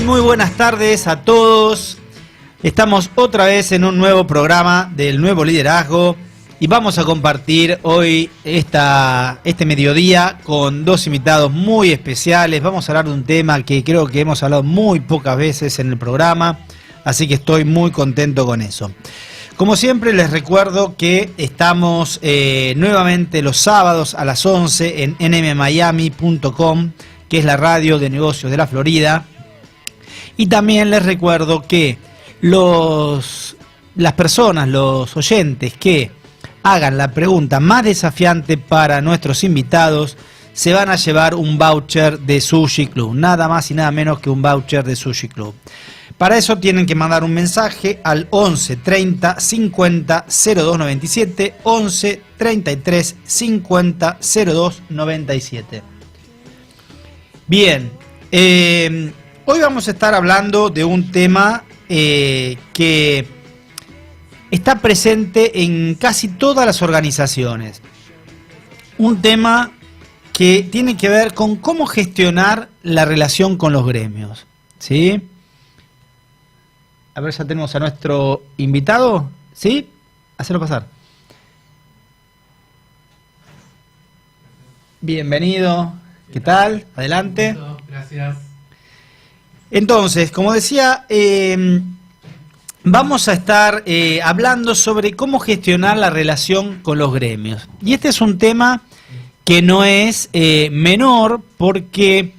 Muy buenas tardes a todos. Estamos otra vez en un nuevo programa del Nuevo Liderazgo y vamos a compartir hoy este mediodía con dos invitados muy especiales. Vamos a hablar de un tema que creo que hemos hablado muy pocas veces en el programa, así que estoy muy contento con eso. Como siempre les recuerdo que estamos nuevamente los sábados a las 11 en nmmiami.com, que es la radio de negocios de la Florida. Y también les recuerdo que las personas, los oyentes que hagan la pregunta más desafiante para nuestros invitados se van a llevar un voucher de Sushi Club, nada más y nada menos que un voucher de Sushi Club. Para eso tienen que mandar un mensaje al 11 30 50 02 97, 11 33 50 02 97. Bien, hoy vamos a estar hablando de un tema que está presente en casi todas las organizaciones. Un tema que tiene que ver con cómo gestionar la relación con los gremios, ¿sí? A ver, ya tenemos a nuestro invitado, ¿sí? Hacelo pasar. Bienvenido, ¿qué tal? Adelante. Gracias. Entonces, como decía, vamos a estar hablando sobre cómo gestionar la relación con los gremios. Y este es un tema que no es menor porque,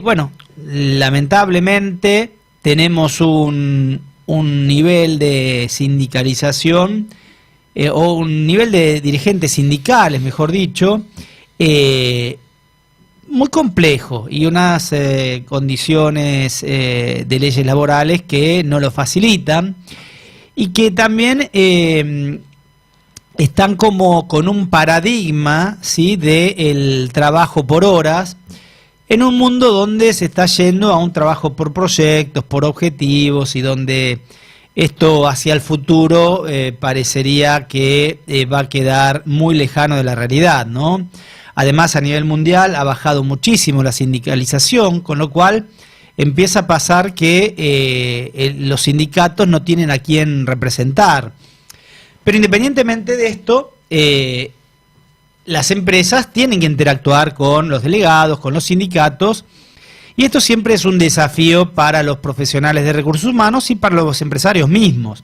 bueno, lamentablemente tenemos un nivel de sindicalización o un nivel de dirigentes sindicales, mejor dicho, muy complejo y unas condiciones de leyes laborales que no lo facilitan y que también están como con un paradigma, ¿sí?, del trabajo por horas, en un mundo donde se está yendo a un trabajo por proyectos, por objetivos, y donde esto hacia el futuro parecería que va a quedar muy lejano de la realidad, ¿no? Además, a nivel mundial ha bajado muchísimo la sindicalización, con lo cual empieza a pasar que los sindicatos no tienen a quién representar. Pero independientemente de esto, las empresas tienen que interactuar con los delegados, con los sindicatos, y esto siempre es un desafío para los profesionales de recursos humanos y para los empresarios mismos.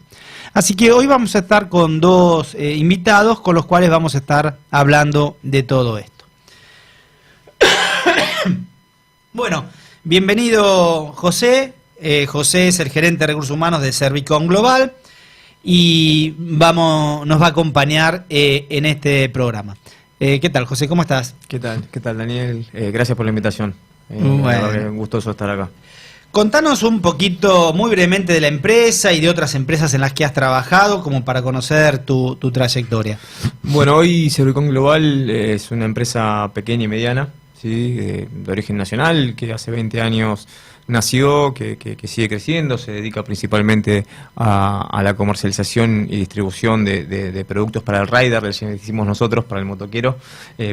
Así que hoy vamos a estar con dos invitados con los cuales vamos a estar hablando de todo esto. Bueno, bienvenido José. José es el gerente de recursos humanos de Servicom Global y nos va a acompañar en este programa. ¿Qué tal, José? ¿Cómo estás? ¿Qué tal, Daniel? Gracias por la invitación. Bueno. Gustoso estar acá. Contanos un poquito, muy brevemente, de la empresa y de otras empresas en las que has trabajado, como para conocer tu trayectoria. Bueno, hoy Servicom Global es una empresa pequeña y mediana, ¿sí?, de origen nacional, que hace 20 años nació, que sigue creciendo, se dedica principalmente a la comercialización y distribución de productos para el rider, decimos nosotros, para el motoquero,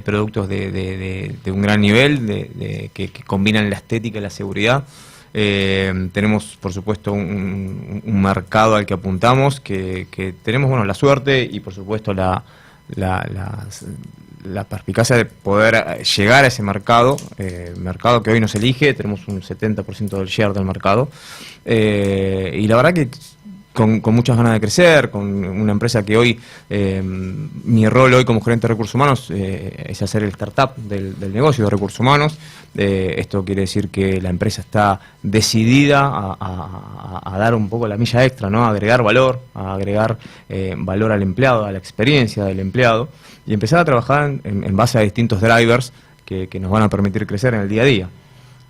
productos de un gran nivel, que combinan la estética y la seguridad. Tenemos, por supuesto, un mercado al que apuntamos, que tenemos, bueno, la suerte y, por supuesto, la perspicacia de poder llegar a ese mercado que hoy nos elige. Tenemos un 70% del share del mercado, y la verdad que con muchas ganas de crecer, con una empresa que hoy, mi rol hoy como gerente de recursos humanos es hacer el startup del negocio de recursos humanos. Esto quiere decir que la empresa está decidida a dar un poco la milla extra, ¿no? A agregar valor valor al empleado, a la experiencia del empleado, y empezar a trabajar en base a distintos drivers que nos van a permitir crecer en el día a día.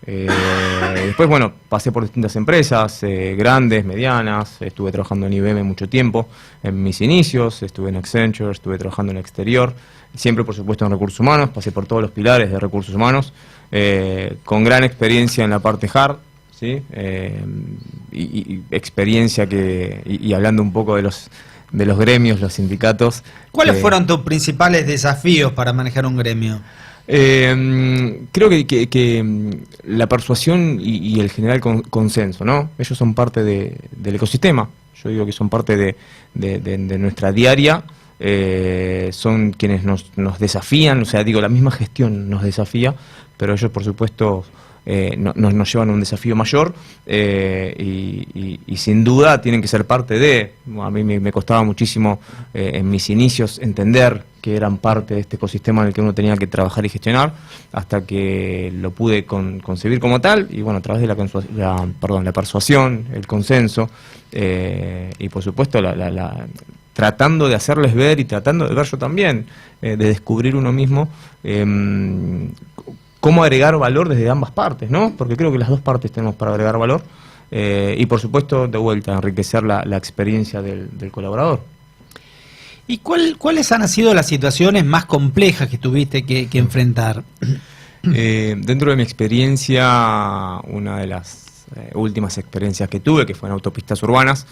Después, bueno, pasé por distintas empresas, grandes, medianas. Estuve trabajando en IBM mucho tiempo, en mis inicios, estuve en Accenture, estuve trabajando en el exterior, siempre, por supuesto, en recursos humanos. Pasé por todos los pilares de recursos humanos, con gran experiencia en la parte hard, ¿sí? Y experiencia y hablando un poco de los gremios, los sindicatos. ¿Cuáles fueron tus principales desafíos para manejar un gremio? Creo que la persuasión y el general consenso, ¿no? Ellos son parte del ecosistema. Yo digo que son parte de nuestra diaria. Son quienes nos desafían, o sea, digo, la misma gestión nos desafía, pero ellos, por supuesto, nos llevan a un desafío mayor y sin duda tienen que ser parte de. A mí me costaba muchísimo en mis inicios entender que eran parte de este ecosistema en el que uno tenía que trabajar y gestionar, hasta que lo pude concebir como tal, y bueno, a través de la persuasión, el consenso, y por supuesto tratando de hacerles ver y tratando de ver yo también, de descubrir uno mismo cómo agregar valor desde ambas partes, ¿no? Porque creo que las dos partes tenemos para agregar valor, y por supuesto, de vuelta, enriquecer la experiencia del colaborador. ¿Y cuáles han sido las situaciones más complejas que tuviste que enfrentar? Dentro de mi experiencia, una de las últimas experiencias que tuve, que fue en autopistas urbanas,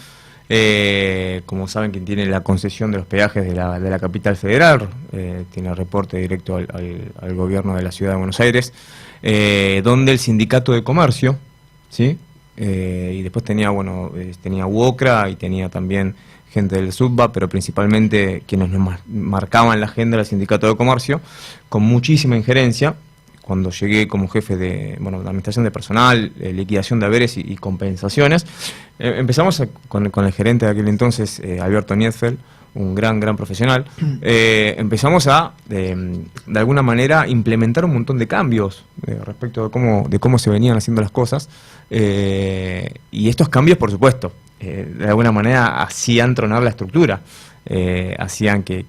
como saben, quien tiene la concesión de los peajes de la capital federal, tiene reporte directo al gobierno de la ciudad de Buenos Aires, donde el sindicato de comercio, ¿sí? Y después tenía UOCRA y tenía también gente del SUTBA, pero principalmente quienes nos marcaban la agenda del sindicato de comercio, con muchísima injerencia. Cuando llegué como jefe de administración de personal, liquidación de haberes y compensaciones, empezamos con el gerente de aquel entonces, Alberto Niedfeld, un gran profesional, empezamos a, de alguna manera, implementar un montón de cambios respecto de cómo se venían haciendo las cosas, y estos cambios, por supuesto, de alguna manera hacían tronar la estructura, hacían que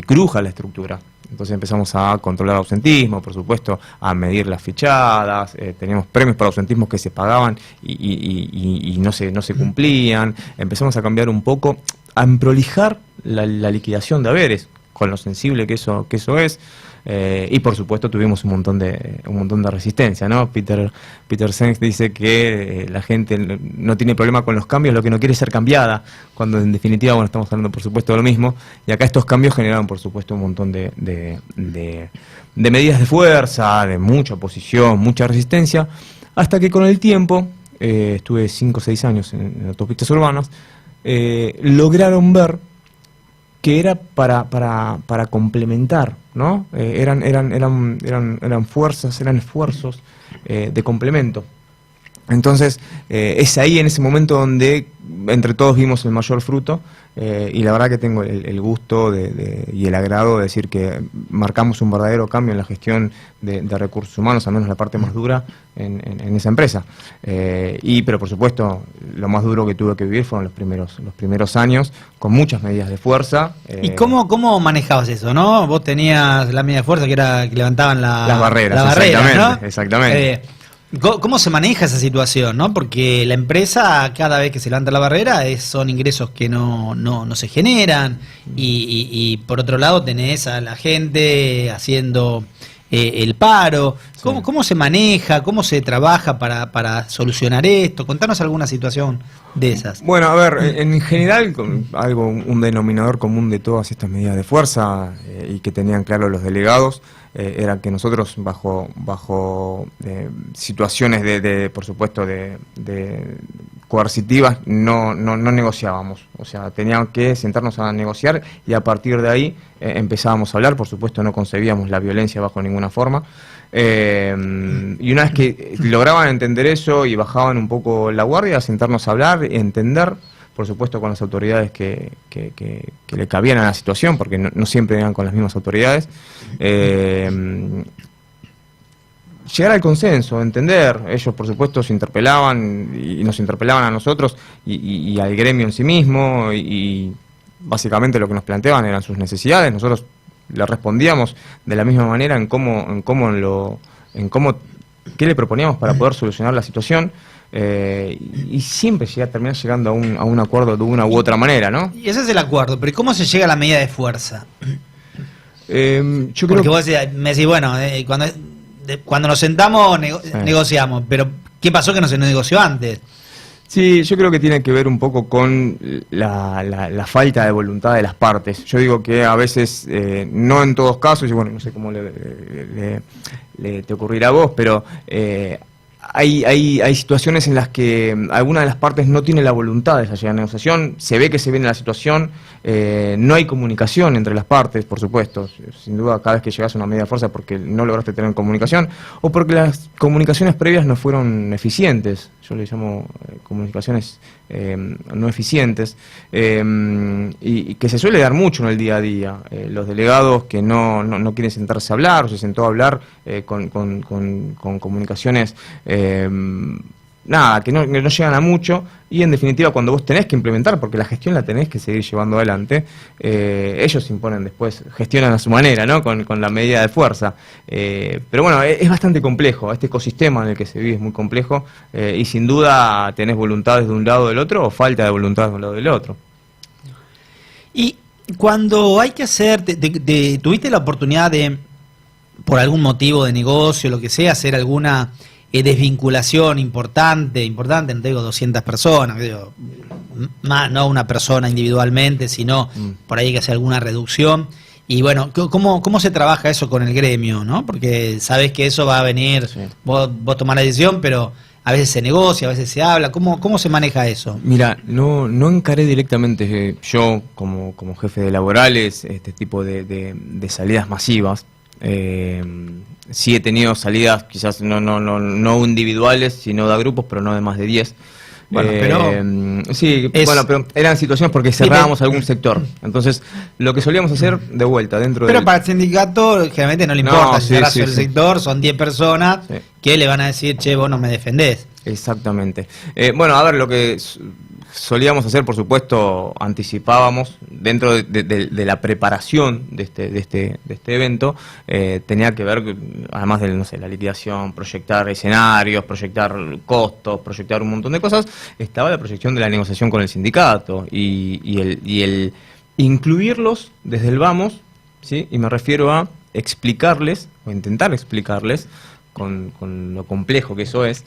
cruja la estructura. Entonces empezamos a controlar el ausentismo, por supuesto, a medir las fichadas, teníamos premios para ausentismos que se pagaban y no se cumplían. Empezamos a cambiar un poco, a emprolijar la liquidación de haberes, con lo sensible que eso es. Y por supuesto tuvimos un montón de resistencia, ¿no? Peter Senge dice que la gente no tiene problema con los cambios, lo que no quiere es ser cambiada, cuando en definitiva, bueno, estamos hablando por supuesto de lo mismo, y acá estos cambios generaron por supuesto un montón de medidas de fuerza, de mucha oposición, mucha resistencia, hasta que con el tiempo, estuve 5 o 6 años en autopistas urbanas, lograron ver que era para complementar, ¿no? Eran fuerzas, eran esfuerzos de complemento. Entonces, es ahí en ese momento donde entre todos vimos el mayor fruto, y la verdad que tengo el gusto y el agrado de decir que marcamos un verdadero cambio en la gestión de recursos humanos, al menos la parte más dura en esa empresa. Pero por supuesto, lo más duro que tuve que vivir fueron los primeros años, con muchas medidas de fuerza. ¿Y cómo manejabas eso, no? Vos tenías la medida de fuerza que era que levantaban las barreras, ¿no? Exactamente. ¿Cómo se maneja esa situación, no? Porque la empresa, cada vez que se levanta la barrera, son ingresos que no se generan, y por otro lado tenés a la gente haciendo el paro. ¿Cómo se maneja? ¿Cómo se trabaja para solucionar esto? Contanos alguna situación de esas. Bueno, a ver, en general, un denominador común de todas estas medidas de fuerza, y que tenían claro los delegados, era que nosotros bajo situaciones por supuesto de coercitivas no negociábamos, o sea, teníamos que sentarnos a negociar, y a partir de ahí empezábamos a hablar. Por supuesto no concebíamos la violencia bajo ninguna forma, y una vez que lograban entender eso y bajaban un poco la guardia, sentarnos a hablar, entender, por supuesto con las autoridades que le cabían a la situación, porque no siempre eran con las mismas autoridades, llegar al consenso, entender. Ellos por supuesto se interpelaban y nos interpelaban a nosotros y al gremio en sí mismo, y básicamente lo que nos planteaban eran sus necesidades. Nosotros le respondíamos de la misma manera en qué le proponíamos para poder solucionar la situación. Y siempre terminar llegando a un acuerdo de una u otra manera, ¿no? Y ese es el acuerdo, pero ¿cómo se llega a la medida de fuerza? Yo creo Porque vos me decís, bueno, cuando nos sentamos negociamos, pero ¿qué pasó que no se negoció antes? Sí, yo creo que tiene que ver un poco con la falta de voluntad de las partes. Yo digo que a veces, no en todos casos, y bueno, no sé cómo te ocurrirá a vos, pero hay situaciones en las que alguna de las partes no tiene la voluntad de llegar a la negociación, se ve que se viene la situación, no hay comunicación entre las partes, por supuesto, sin duda cada vez que llegas a una medida de fuerza porque no lograste tener comunicación o porque las comunicaciones previas no fueron eficientes, yo le llamo comunicaciones no eficientes, y que se suele dar mucho en el día a día. Los delegados que no quieren sentarse a hablar o se sentó a hablar con comunicaciones nada, que no llegan a mucho, y en definitiva cuando vos tenés que implementar, porque la gestión la tenés que seguir llevando adelante, ellos imponen después, gestionan a su manera, ¿no? Con la medida de fuerza. Pero bueno, es bastante complejo, este ecosistema en el que se vive es muy complejo, y sin duda tenés voluntades de un lado o del otro, o falta de voluntad de un lado o del otro. Y cuando hay que hacer, ¿tuviste la oportunidad de, por algún motivo de negocio, lo que sea, hacer alguna desvinculación importante, no te digo 200 personas, digo, más, no una persona individualmente, sino por ahí que hacer alguna reducción? Y bueno, ¿cómo se trabaja eso con el gremio, ¿no? Porque sabes que eso va a venir, sí. Vos tomás la decisión, pero a veces se negocia, a veces se habla. ¿Cómo se maneja eso? Mira, no encaré directamente yo como jefe de laborales este tipo de salidas masivas. Sí he tenido salidas quizás no individuales, sino de grupos, pero no de más de 10. Bueno, pero sí, pero eran situaciones porque cerrábamos algún sector. Entonces, lo que solíamos hacer de vuelta dentro Pero para el sindicato generalmente no le importa, si cerrás el sector, son 10 personas que le van a decir, che, vos no me defendés. Exactamente. Bueno, a ver, lo que solíamos hacer, por supuesto, anticipábamos dentro de la preparación de este evento, tenía que ver, además de, no sé, la liquidación, proyectar escenarios, proyectar costos, proyectar un montón de cosas, estaba la proyección de la negociación con el sindicato y el incluirlos desde el vamos, ¿sí? Y me refiero a explicarles, o intentar explicarles, con lo complejo que eso es,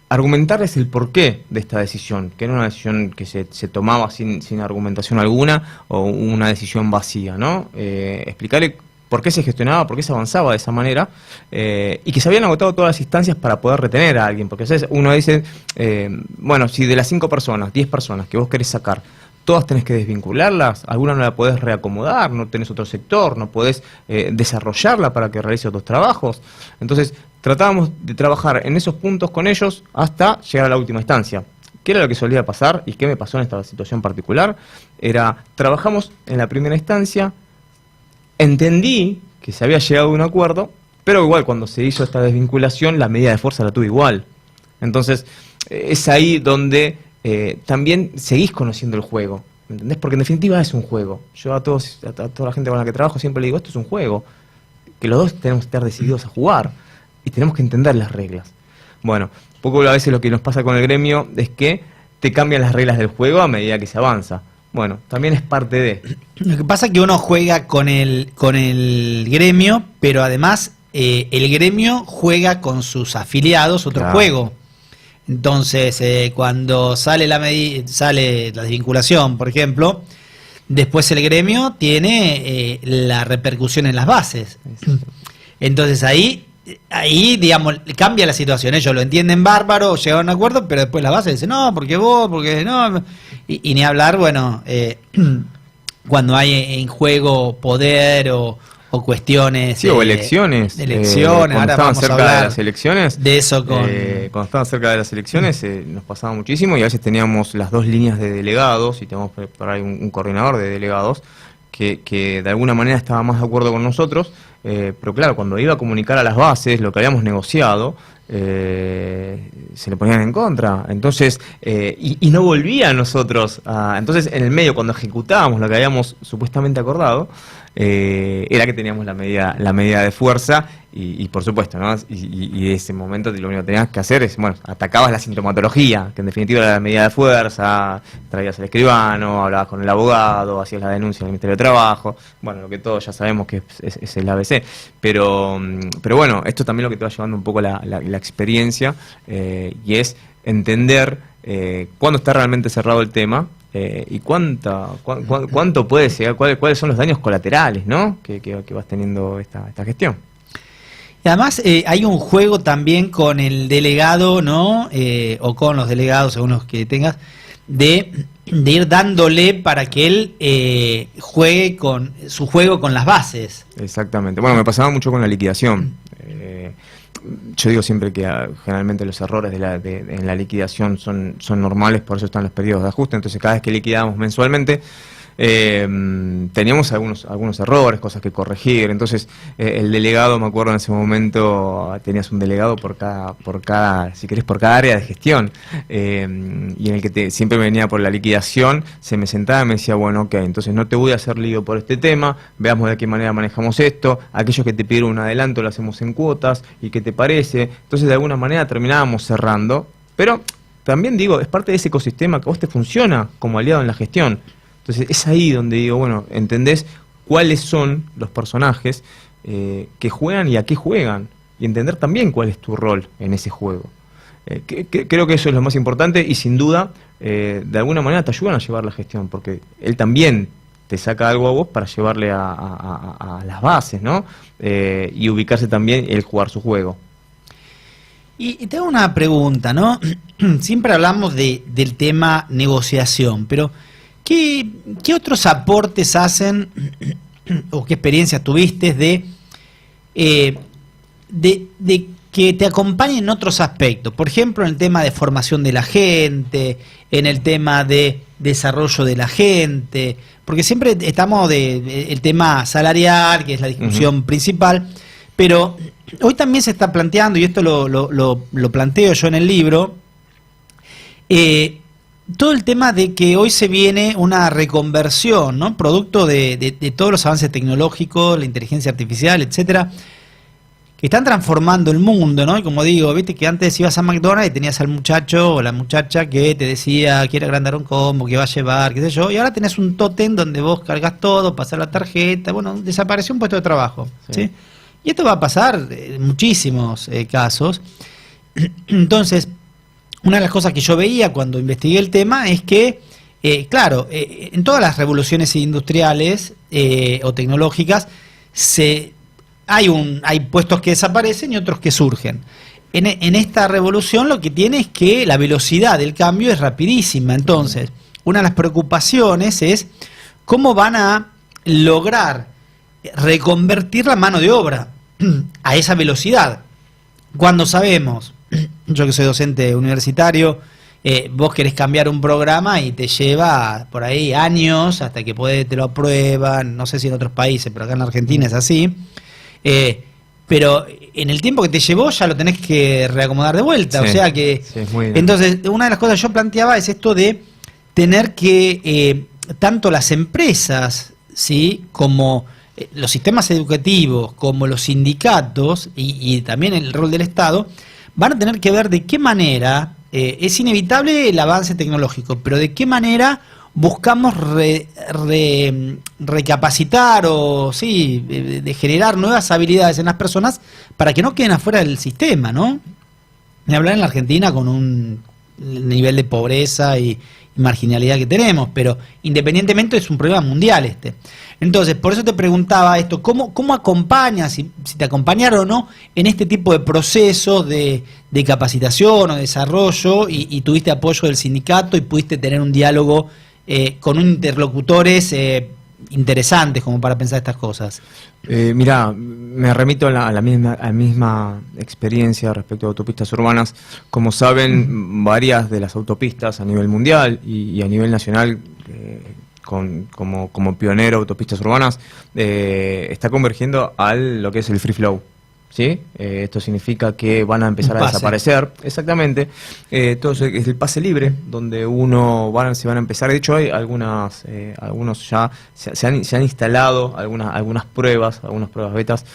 argumentarles el porqué de esta decisión, que era una decisión que se tomaba sin argumentación alguna o una decisión vacía, ¿no? Explicarle por qué se gestionaba, por qué se avanzaba de esa manera, y que se habían agotado todas las instancias para poder retener a alguien, porque ¿sabes? Uno dice, bueno, si de las 5 personas, 10 personas que vos querés sacar, todas tenés que desvincularlas, alguna no la podés reacomodar, no tenés otro sector, no podés desarrollarla para que realice otros trabajos. Entonces, tratábamos de trabajar en esos puntos con ellos hasta llegar a la última instancia. ¿Qué era lo que solía pasar y qué me pasó en esta situación particular? Trabajamos en la primera instancia, entendí que se había llegado a un acuerdo, pero igual cuando se hizo esta desvinculación, la medida de fuerza la tuve igual. Entonces, es ahí donde también seguís conociendo el juego, ¿entendés? Porque en definitiva es un juego. Yo a toda la gente con la que trabajo siempre le digo, esto es un juego, que los dos tenemos que estar decididos a jugar y tenemos que entender las reglas. Bueno, poco a veces lo que nos pasa con el gremio es que te cambian las reglas del juego a medida que se avanza. Bueno, también es parte de... Lo que pasa es que uno juega con el gremio, pero además el gremio juega con sus afiliados otro juego. Entonces, cuando sale la desvinculación, por ejemplo, después el gremio tiene la repercusión en las bases. Entonces ahí, digamos, cambia la situación. Ellos lo entienden bárbaro, llegan a un acuerdo, pero después la base dice, no, porque vos, porque no. Y ni hablar, bueno, cuando hay en juego poder o cuestiones... Sí, o elecciones. Ahora vamos a hablar de las elecciones. De eso con... cuando estaban cerca de las elecciones nos pasaba muchísimo y a veces teníamos las dos líneas de delegados y teníamos por ahí un coordinador de delegados que de alguna manera estaba más de acuerdo con nosotros, pero claro, cuando iba a comunicar a las bases lo que habíamos negociado, se le ponían en contra. Entonces, y no volvía a nosotros. Entonces, en el medio, cuando ejecutábamos lo que habíamos supuestamente acordado, era que teníamos la medida de fuerza y por supuesto, ¿no? Y ese momento lo único que tenías que hacer es, bueno, atacabas la sintomatología, que en definitiva era la medida de fuerza, traías al escribano, hablabas con el abogado, hacías la denuncia en el Ministerio de Trabajo, bueno, lo que todos ya sabemos que es el ABC, pero bueno, esto también lo que te va llevando un poco la experiencia, y es entender cuándo está realmente cerrado el tema, y cuánto puede llegar, cuáles son los daños colaterales, ¿no? que vas teniendo esta gestión. Y además hay un juego también con el delegado, ¿no? O con los delegados, según los que tengas, de ir dándole para que él juegue con su juego con las bases. Exactamente. Bueno, me pasaba mucho con la liquidación. Yo digo siempre que generalmente los errores en la liquidación son normales, por eso están los periodos de ajuste. Entonces cada vez que liquidábamos mensualmente teníamos algunos errores, cosas que corregir. Entonces el delegado, me acuerdo en ese momento, tenías un delegado por cada si querés, por cada área de gestión, y en el que siempre venía por la liquidación, se me sentaba y me decía, bueno, ok, entonces no te voy a hacer lío por este tema, veamos de qué manera manejamos esto, aquellos que te pidieron un adelanto lo hacemos en cuotas, y qué te parece. Entonces de alguna manera terminábamos cerrando, pero también digo, es parte de ese ecosistema que a vos te funciona como aliado en la gestión. Entonces es ahí donde digo, bueno, entendés cuáles son los personajes que juegan y a qué juegan, y entender también cuál es tu rol en ese juego. Creo que eso es lo más importante, y sin duda, de alguna manera te ayudan a llevar la gestión, porque él también te saca algo a vos para llevarle a las bases, ¿no? Y ubicarse también, el jugar su juego. Y tengo una pregunta, ¿no? Siempre hablamos del tema negociación, pero ¿qué otros aportes hacen o qué experiencias tuviste de que te acompañen en otros aspectos? Por ejemplo, en el tema de formación de la gente, en el tema de desarrollo de la gente, porque siempre estamos el tema salarial, que es la discusión principal, pero hoy también se está planteando, y esto lo planteo yo en el libro, todo el tema de que hoy se viene una reconversión, ¿no? Producto de todos los avances tecnológicos, la inteligencia artificial, etcétera, que están transformando el mundo, ¿no? Y como digo, viste que antes ibas a McDonald's y tenías al muchacho o la muchacha que te decía, quiere agrandar un combo, que va a llevar, qué sé yo, y ahora tenés un tótem donde vos cargas todo, pasás la tarjeta, bueno, desapareció un puesto de trabajo, ¿sí? Y esto va a pasar en muchísimos casos. Entonces, una de las cosas que yo veía cuando investigué el tema es que, claro, en todas las revoluciones industriales o tecnológicas hay puestos que desaparecen y otros que surgen. En esta revolución lo que tiene es que la velocidad del cambio es rapidísima. Entonces, una de las preocupaciones es cómo van a lograr reconvertir la mano de obra a esa velocidad. Cuando sabemos, yo que soy docente universitario, vos querés cambiar un programa y te lleva por ahí años hasta que te lo aprueban, no sé si en otros países, pero acá en Argentina es así, pero en el tiempo que te llevó ya lo tenés que reacomodar de vuelta, sí, o sea que... Sí, entonces, una de las cosas que yo planteaba es esto de tener que, tanto las empresas, ¿sí?, como los sistemas educativos, como los sindicatos y también el rol del Estado, van a tener que ver de qué manera, es inevitable el avance tecnológico, pero de qué manera buscamos recapacitar o sí, de generar nuevas habilidades en las personas para que no queden afuera del sistema, ¿no? Ni hablar en la Argentina con un nivel de pobreza y marginalidad que tenemos, pero independientemente es un problema mundial este. Entonces, por eso te preguntaba esto, ¿cómo acompañas, si te acompañaron o no, en este tipo de procesos de capacitación o desarrollo y tuviste apoyo del sindicato y pudiste tener un diálogo con interlocutores interesantes como para pensar estas cosas? Mirá, me remito a la misma experiencia respecto a autopistas urbanas. Como saben, varias de las autopistas a nivel mundial y a nivel nacional, como pionero autopistas urbanas, está convergiendo a lo que es el free flow. ¿sí? Esto significa que van a empezar a desaparecer. Exactamente. Todo eso es el pase libre, donde se van a empezar. De hecho, hay algunos ya se han instalado algunas pruebas betas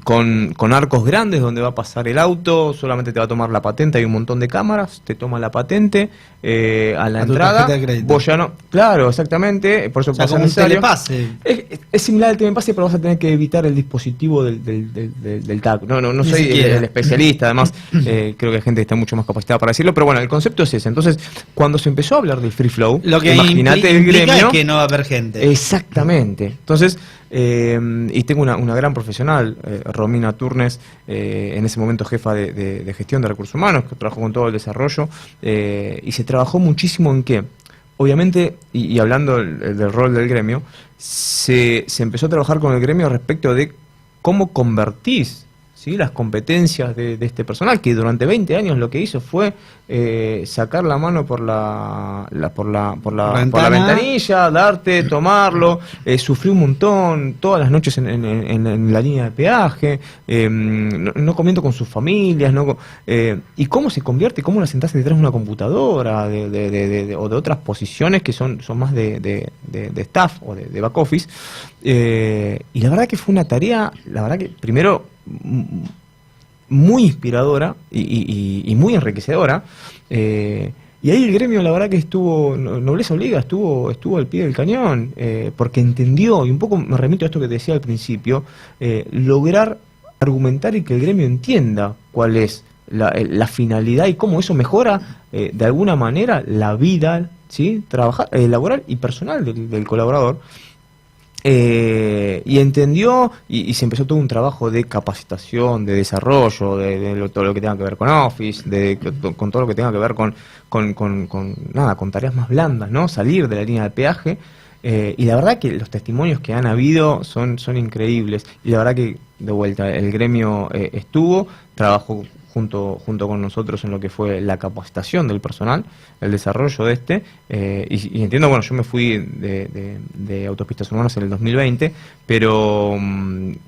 con arcos grandes donde va a pasar el auto, solamente te va a tomar la patente, hay un montón de cámaras, te toma la patente a la entrada. Vos ya no. Claro, exactamente. Por eso pasa necesario. Es similar al telepase, pero vas a tener que evitar el dispositivo del TAC. No soy el especialista, además creo que hay gente que está mucho más capacitada para decirlo, pero bueno, el concepto es ese. Entonces, cuando se empezó a hablar del free flow, lo que imagínate el gremio, es que no va a haber gente. Exactamente. Entonces, y tengo una gran profesional, Romina Turnes, en ese momento jefa de gestión de recursos humanos, que trabajó con todo el desarrollo, y se trabajó muchísimo en qué. Obviamente, y hablando del rol del gremio, se empezó a trabajar con el gremio respecto de cómo convertís, ¿sí?, las competencias de este personal, que durante 20 años lo que hizo fue sacar la mano por la ventanilla, darte, tomarlo, sufrió un montón, todas las noches en la línea de peaje, no comiendo con sus familias, y cómo se convierte, cómo la sentás detrás de una computadora o de otras posiciones que son más de staff o de back office, y la verdad que fue una tarea, la verdad que primero muy inspiradora y muy enriquecedora, y ahí el gremio, la verdad que estuvo, nobleza obliga, estuvo al pie del cañón, porque entendió, y un poco me remito a esto que te decía al principio, lograr argumentar y que el gremio entienda cuál es la finalidad y cómo eso mejora de alguna manera la vida, ¿sí?, laboral y personal del colaborador. Y entendió y se empezó todo un trabajo de capacitación, de desarrollo, todo lo que tenga que ver con Office, con todo lo que tenga que ver con tareas más blandas, ¿no? Salir de la línea de peaje. Y la verdad que los testimonios que han habido son increíbles. Y la verdad que, de vuelta, el gremio trabajó junto con nosotros en lo que fue la capacitación del personal, el desarrollo de y entiendo, bueno, yo me fui de Autopistas Urbanas en el 2020, pero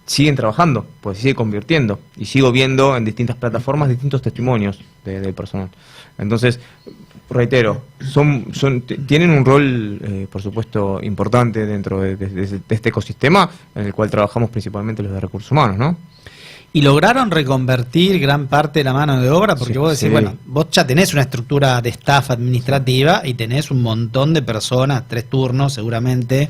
siguen trabajando, pues sigue convirtiendo, y sigo viendo en distintas plataformas distintos testimonios del personal. Entonces, reitero, tienen un rol, por supuesto, importante dentro de este ecosistema en el cual trabajamos principalmente los de recursos humanos, ¿no? Y lograron reconvertir gran parte de la mano de obra, porque vos decís, bueno, vos ya tenés una estructura de staff administrativa y tenés un montón de personas, 3 turnos seguramente.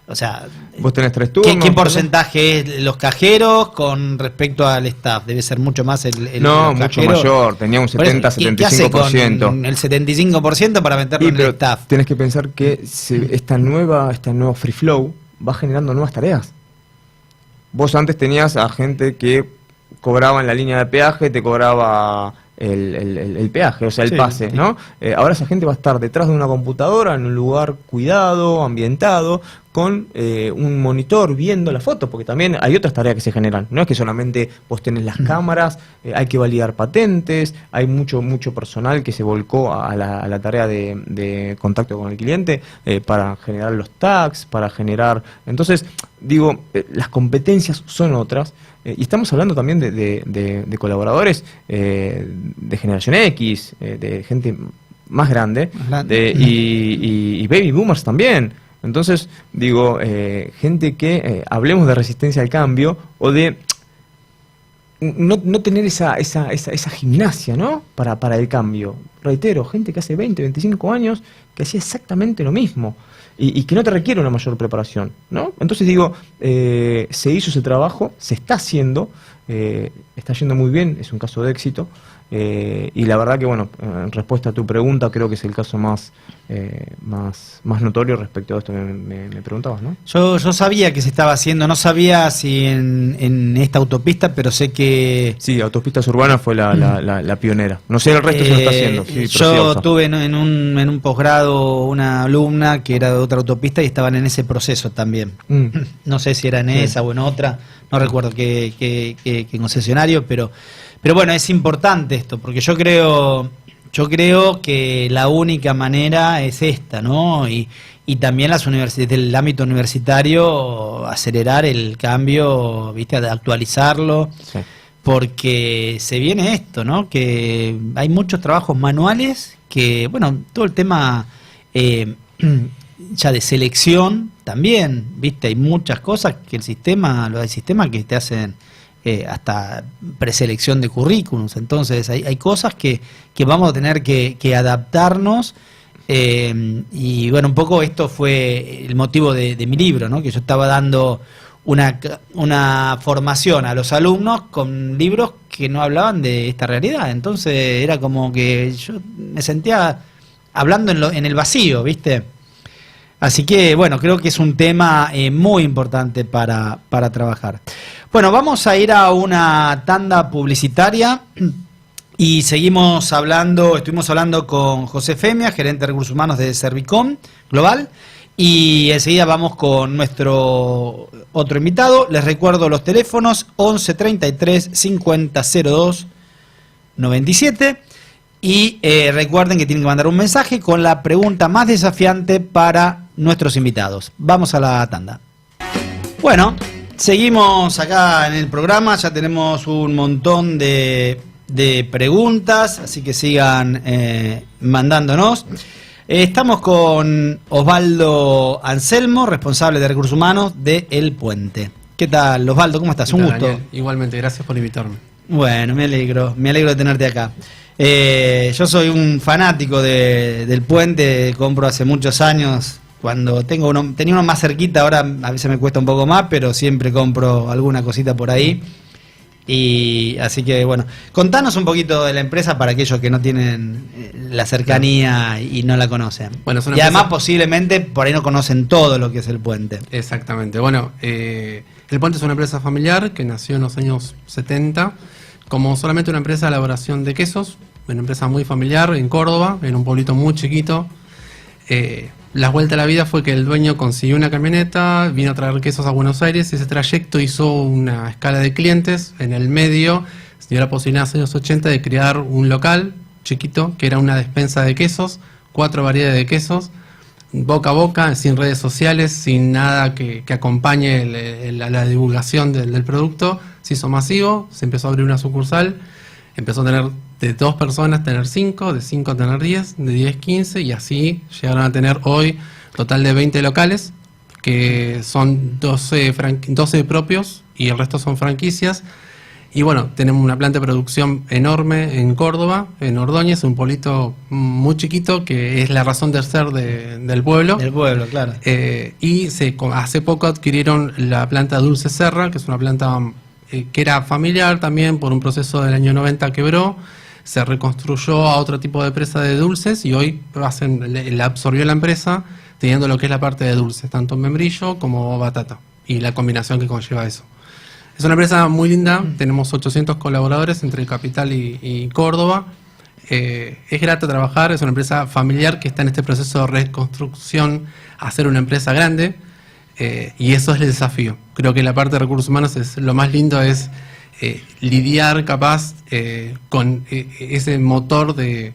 O sea, vos tenés 3 turnos. ¿Qué porcentaje es los cajeros con respecto al staff? Debe ser mucho más No, mucho mayor, tenía un 70-75%. ¿Qué hace con el 75% para meterlo en el staff? Tenés que pensar que esta nueva free flow va generando nuevas tareas. Vos antes tenías a gente que cobraba en la línea de peaje, te cobraba el peaje, o sea, el pase, ¿no? Ahora esa gente va a estar detrás de una computadora en un lugar cuidado, ambientado, con un monitor viendo la foto, porque también hay otras tareas que se generan. No es que solamente vos tenés las cámaras, hay que validar patentes, hay mucho personal que se volcó a la tarea de contacto con el cliente para generar los tags, para generar... Entonces, digo, las competencias son otras, y estamos hablando también de colaboradores de generación X, de gente más grande, y baby boomers también. Entonces, digo, gente que hablemos de resistencia al cambio o de no tener esa gimnasia, ¿no? Para el cambio. Reitero, gente que hace 20, 25 años que hacía exactamente lo mismo y que no te requiere una mayor preparación, ¿no? Entonces digo, se hizo ese trabajo, se está haciendo, está yendo muy bien, es un caso de éxito. Y la verdad que, bueno, en respuesta a tu pregunta, creo que es el caso más notorio respecto a esto que me preguntabas, ¿no? Yo sabía que se estaba haciendo, no sabía si en esta autopista, pero sé que... Sí, Autopistas Urbanas fue la pionera. No sé el resto si lo está haciendo. Sí, yo tuve en un posgrado una alumna que era de otra autopista y estaban en ese proceso también. No sé si era en esa o en otra, no recuerdo qué concesionario, pero bueno, es importante esto, porque yo creo yo creo que la única manera es esta, ¿no? Y también las universidades, del ámbito universitario, acelerar el cambio, ¿viste? Actualizarlo, Sí. porque se viene esto, ¿no? Que hay muchos trabajos manuales que, bueno, todo el tema ya de selección también, ¿viste? Hay muchas cosas que el sistema que te hacen hasta preselección de currículums. Entonces hay cosas que vamos a tener que adaptarnos. Y bueno, un poco esto fue el motivo de mi libro, ¿no? Que yo estaba dando una formación a los alumnos con libros que no hablaban de esta realidad. Entonces era como que yo me sentía hablando en el vacío, ¿viste? Así que bueno, creo que es un tema muy importante para trabajar. Bueno, vamos a ir a una tanda publicitaria y estuvimos hablando con José Femia, gerente de recursos humanos de Servicom Global, y enseguida vamos con nuestro otro invitado. Les recuerdo los teléfonos 11 33 50 02 97 y recuerden que tienen que mandar un mensaje con la pregunta más desafiante para nuestros invitados. Vamos a la tanda. Bueno, seguimos acá en el programa, ya tenemos un montón de preguntas, así que sigan mandándonos. Estamos con Osvaldo Anselmo, responsable de Recursos Humanos de El Puente. ¿Qué tal, Osvaldo? ¿Cómo estás? Un gusto. Daniel, igualmente, gracias por invitarme. Bueno, me alegro de tenerte acá. Yo soy un fanático del Puente, compro hace muchos años. Cuando tenía uno más cerquita, ahora a veces me cuesta un poco más, pero siempre compro alguna cosita por ahí. Y así que bueno, contanos un poquito de la empresa para aquellos que no tienen la cercanía y no la conocen. Bueno, es una y además empresa... posiblemente por ahí no conocen todo lo que es El Puente. Exactamente. Bueno, El Puente es una empresa familiar que nació en los años 70 como solamente una empresa de elaboración de quesos, una empresa muy familiar en Córdoba, en un pueblito muy chiquito. La vuelta a la vida fue que el dueño consiguió una camioneta, vino a traer quesos a Buenos Aires, y ese trayecto hizo una escala de clientes. En el medio se dio la posibilidad en los años 80 de crear un local chiquito, que era una despensa de quesos, 4 variedades de quesos, boca a boca, sin redes sociales, sin nada que acompañe la divulgación del producto. Se hizo masivo, se empezó a abrir una sucursal, empezó a tener de 2 personas tener 5, de 5 tener 10, de 10 15, y así llegaron a tener hoy total de 20 locales, que son 12 propios y el resto son franquicias. Y bueno, tenemos una planta de producción enorme en Córdoba, en Ordóñez, un pueblito muy chiquito que es la razón de ser del pueblo. Del pueblo, claro. Y hace poco adquirieron la planta Dulce Serra, que es una planta que era familiar también, por un proceso del año 90 quebró, se reconstruyó a otro tipo de empresa de dulces y hoy la absorbió la empresa, teniendo lo que es la parte de dulces, tanto membrillo como batata, y la combinación que conlleva eso. Es una empresa muy linda, tenemos 800 colaboradores entre Capital y Córdoba. Es grato trabajar, es una empresa familiar que está en este proceso de reconstrucción a ser una empresa grande, y eso es el desafío. Creo que la parte de recursos humanos lo más lindo es lidiar capaz con ese motor de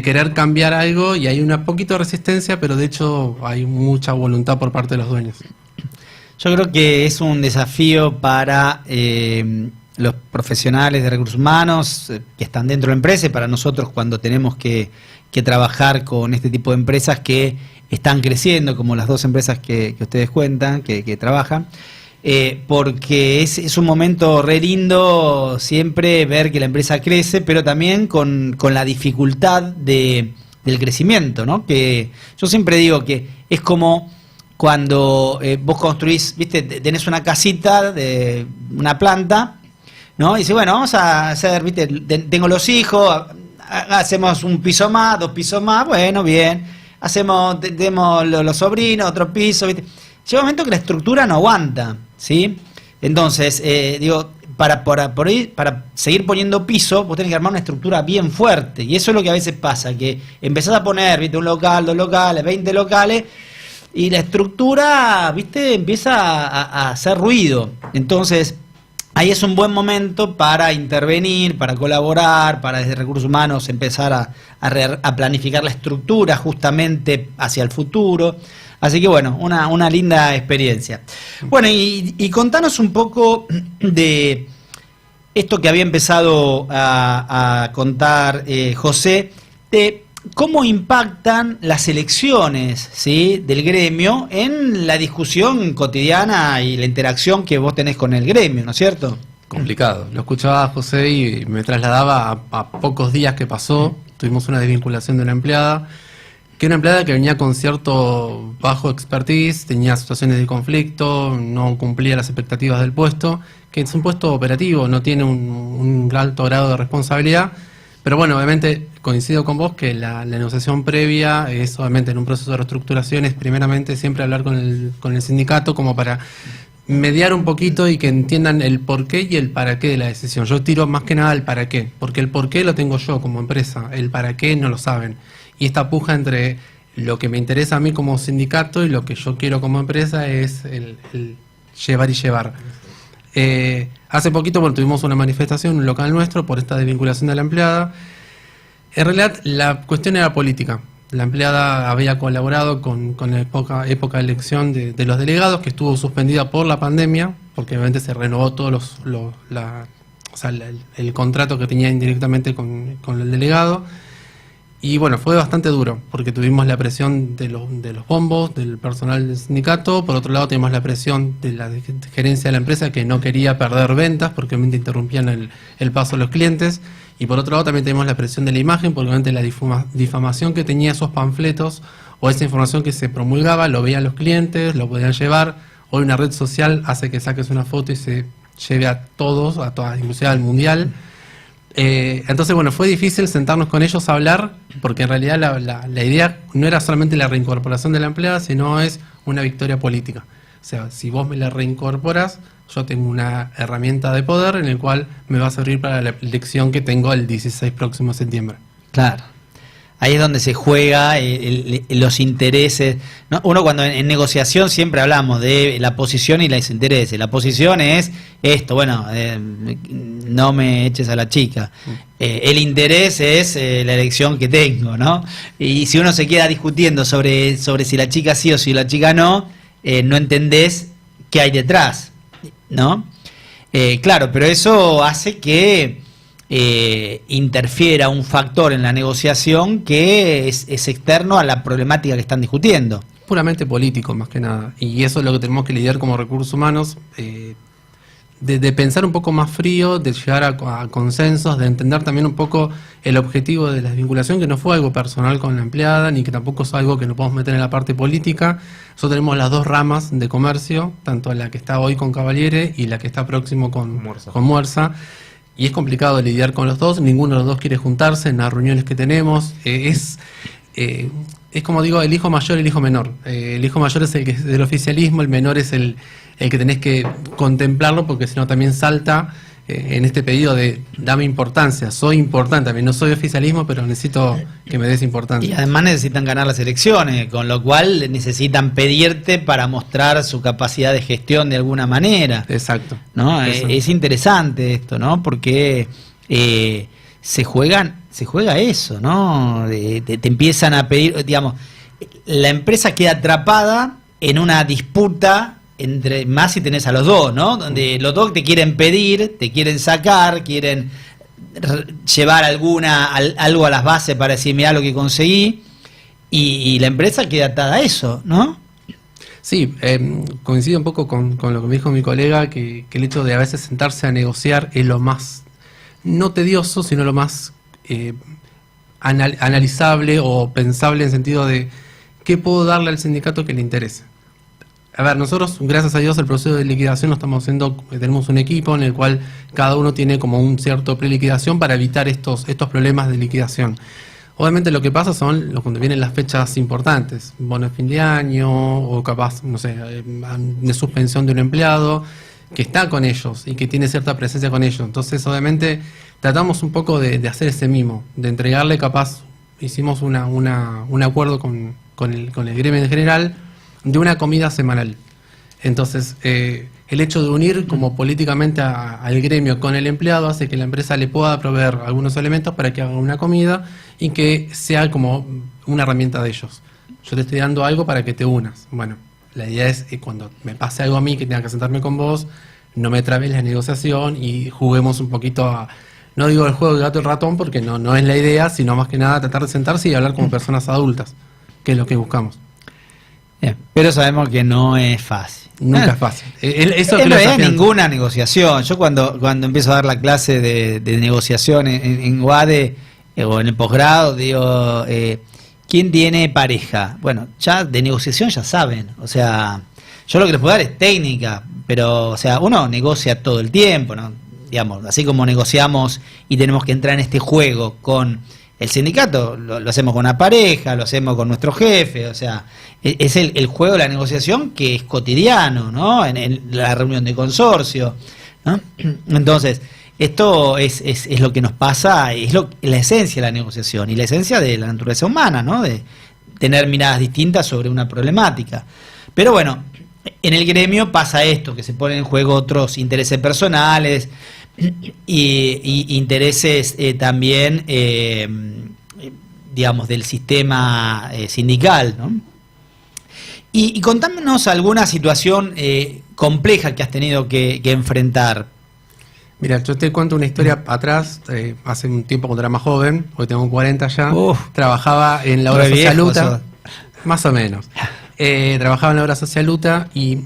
querer cambiar algo, y hay una poquito de resistencia, pero de hecho hay mucha voluntad por parte de los dueños. Yo creo que es un desafío para los profesionales de recursos humanos que están dentro de la empresa, y para nosotros cuando tenemos que trabajar con este tipo de empresas que están creciendo, como las 2 empresas que ustedes cuentan, que trabajan, porque es un momento re lindo siempre ver que la empresa crece, pero también con la dificultad del crecimiento, ¿no? Que yo siempre digo que es como cuando vos construís, viste, tenés una casita de una planta, ¿no? Y dices, bueno, vamos a hacer, viste, tengo los hijos, hacemos un piso más, 2 pisos más, bueno, bien, tenemos los sobrinos, otro piso, viste. Llega un momento que la estructura no aguanta, ¿sí? Entonces, digo, para seguir poniendo piso, vos tenés que armar una estructura bien fuerte, y eso es lo que a veces pasa, que empezás a poner, viste, un local, 2 locales, 20 locales, y la estructura, viste, empieza a hacer ruido. Entonces, ahí es un buen momento para intervenir, para colaborar, para desde Recursos Humanos empezar a planificar la estructura justamente hacia el futuro. Así que bueno, una linda experiencia. Bueno, y contanos un poco de esto que había empezado a contar José, de cómo impactan las elecciones, ¿sí?, del gremio en la discusión cotidiana y la interacción que vos tenés con el gremio, ¿no es cierto? Complicado. Lo escuchaba a José y me trasladaba a pocos días que pasó. Tuvimos una desvinculación de una empleada, que venía con cierto bajo expertise, tenía situaciones de conflicto, no cumplía las expectativas del puesto, que es un puesto operativo, no tiene un alto grado de responsabilidad. Pero bueno, obviamente coincido con vos que la negociación previa es obviamente en un proceso de reestructuración, es primeramente siempre hablar con el sindicato como para mediar un poquito y que entiendan el porqué y el para qué de la decisión. Yo tiro más que nada el para qué, porque el porqué lo tengo yo como empresa, el para qué no lo saben. Y esta puja entre lo que me interesa a mí como sindicato y lo que yo quiero como empresa es el llevar y llevar. Hace poquito tuvimos una manifestación en un local nuestro por esta desvinculación de la empleada. En realidad la cuestión era política. La empleada había colaborado con la época de elección de los delegados, que estuvo suspendida por la pandemia, porque obviamente se renovó todo el contrato que tenía indirectamente con el delegado. Y bueno, fue bastante duro, porque tuvimos la presión de los bombos, del personal del sindicato. Por otro lado, tenemos la presión de la gerencia de la empresa, que no quería perder ventas, porque obviamente interrumpían el paso de los clientes. Y por otro lado, también tenemos la presión de la imagen, porque obviamente la difamación que tenía esos panfletos, o esa información que se promulgaba, lo veían los clientes, lo podían llevar. Hoy una red social hace que saques una foto y se lleve a todos, inclusive al mundial. Entonces, bueno, fue difícil sentarnos con ellos a hablar, porque en realidad la idea no era solamente la reincorporación de la empleada, sino es una victoria política. O sea, si vos me la reincorporas, yo tengo una herramienta de poder en el cual me va a servir para la elección que tengo el 16 próximo de septiembre. Claro. Ahí es donde se juega los intereses, ¿no? Uno cuando en negociación siempre hablamos de la posición y los intereses. La posición es esto, bueno, no me eches a la chica. El interés es la elección que tengo, ¿no? Y si uno se queda discutiendo sobre si la chica sí o si la chica no, no entendés qué hay detrás, ¿no? Claro, pero eso hace que interfiera un factor en la negociación que es externo a la problemática que están discutiendo. Puramente político, más que nada. Y eso es lo que tenemos que lidiar como recursos humanos, de pensar un poco más frío, de llegar a consensos, de entender también un poco el objetivo de la desvinculación, que no fue algo personal con la empleada, ni que tampoco es algo que nos podemos meter en la parte política. Nosotros tenemos las dos ramas de comercio, tanto la que está hoy con Cavaliere y la que está próximo con Muerza. Y es complicado lidiar con los dos, ninguno de los dos quiere juntarse en las reuniones que tenemos. Es como digo, el hijo mayor y el hijo menor. El hijo mayor es el que es del oficialismo, el menor es el que tenés que contemplarlo, porque si no también salta en este pedido de dame importancia, soy importante, a mí no soy oficialismo, pero necesito que me des importancia. Y además necesitan ganar las elecciones, con lo cual necesitan pedirte para mostrar su capacidad de gestión de alguna manera. Exacto. ¿No? Es interesante esto, ¿no? Porque se juega eso, ¿no? Te empiezan a pedir, digamos, la empresa queda atrapada en una disputa entre, más si tenés a los dos, ¿no? Donde los dos te quieren pedir, te quieren sacar, quieren llevar algo a las bases para decir, mirá lo que conseguí, y la empresa queda atada a eso, ¿no? Sí, coincido un poco con lo que me dijo mi colega, que el hecho de a veces sentarse a negociar es lo más, no tedioso, sino lo más analizable o pensable en sentido de qué puedo darle al sindicato que le interese. A ver, nosotros, gracias a Dios, el proceso de liquidación lo estamos haciendo, tenemos un equipo en el cual cada uno tiene como un cierto preliquidación para evitar estos problemas de liquidación. Obviamente lo que pasa son cuando vienen las fechas importantes, bono de fin de año o capaz, no sé, de suspensión de un empleado que está con ellos y que tiene cierta presencia con ellos. Entonces, obviamente, tratamos un poco de hacer ese mimo, de entregarle capaz, hicimos un acuerdo con el gremio en general, de una comida semanal. Entonces, el hecho de unir como políticamente al gremio con el empleado hace que la empresa le pueda proveer algunos elementos para que hagan una comida y que sea como una herramienta de ellos. Yo te estoy dando algo para que te unas. Bueno, la idea es que cuando me pase algo a mí que tenga que sentarme con vos, no me trabes la negociación y juguemos un poquito a... No digo el juego de gato y ratón porque no es la idea, sino más que nada tratar de sentarse y hablar como personas adultas, que es lo que buscamos. Bien, pero sabemos que no es fácil. Nunca es fácil. Eso En realidad ninguna negociación. Yo cuando empiezo a dar la clase de negociación en UADE o en el posgrado, digo, ¿quién tiene pareja? Bueno, ya de negociación ya saben. O sea, yo lo que les puedo dar es técnica, pero, o sea, uno negocia todo el tiempo, ¿no? Digamos, así como negociamos y tenemos que entrar en este juego con el sindicato, lo hacemos con una pareja, lo hacemos con nuestro jefe, o sea, es el juego de la negociación que es cotidiano, ¿no? En la reunión de consorcio, ¿no? Entonces, esto es lo que nos pasa, es la esencia de la negociación y la esencia de la naturaleza humana, ¿no? De tener miradas distintas sobre una problemática. Pero bueno, en el gremio pasa esto, que se ponen en juego otros intereses personales y intereses también, digamos, del sistema sindical, ¿no? Y contámonos alguna situación compleja que has tenido que enfrentar. Mira, yo te cuento una historia atrás, hace un tiempo cuando era más joven, hoy tengo 40 ya, trabajaba en la obra social UTA, más o menos. Trabajaba en la obra social UTA y